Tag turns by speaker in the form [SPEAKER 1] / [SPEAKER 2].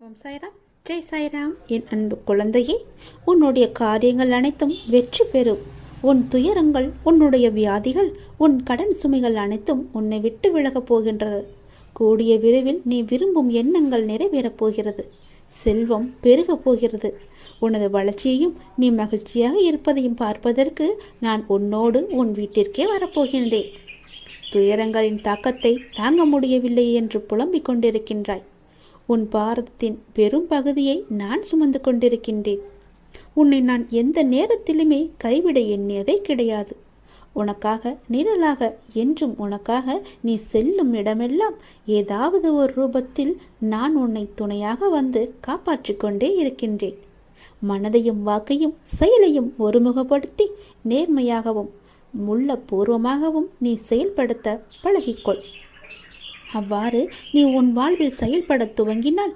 [SPEAKER 1] ஓம் சாய்ராம், ஜெய் சாய்ராம். என் அன்பு குழந்தையே, உன்னுடைய காரியங்கள் அனைத்தும் வெற்றி பெறும். உன் துயரங்கள், உன்னுடைய வியாதிகள், உன் கடன் சுமைகள் அனைத்தும் உன்னை விட்டு விலகப் போகின்றது. கூடிய விரைவில் நீ விரும்பும் எண்ணங்கள் நிறைவேறப் போகிறது. செல்வம் பெருகப் போகிறது. உனது வளர்ச்சியையும் நீ மகிழ்ச்சியாக இருப்பதையும் பார்ப்பதற்கு நான் உன்னோடு உன் வீட்டிற்கே வரப்போகின்றேன். துயரங்களின் தாக்கத்தை தாங்க முடியவில்லை என்று புலம்பிக் கொண்டிருக்கின்றாய். உன் பாரதத்தின் பெரும் பகுதியை நான் சுமந்து கொண்டிருக்கின்றேன். உன்னை நான் எந்த நேரத்திலுமே கைவிட எண்ணியதே கிடையாது. உனக்காக நிழலாக, என்றும் உனக்காக நீ செல்லும் இடமெல்லாம் ஏதாவது ஒரு ரூபத்தில் நான் உன்னை துணையாக வந்து காப்பாற்றிக் கொண்டே இருக்கின்றேன். மனதையும் வாக்கையும் செயலையும் ஒருமுகப்படுத்தி நேர்மையாகவும் உள்ளபூர்வமாகவும் நீ செயல்படுத்த பழகிக்கொள். அவ்வாறு நீ உன் வாழ்வில் செயல்பட துவங்கினால்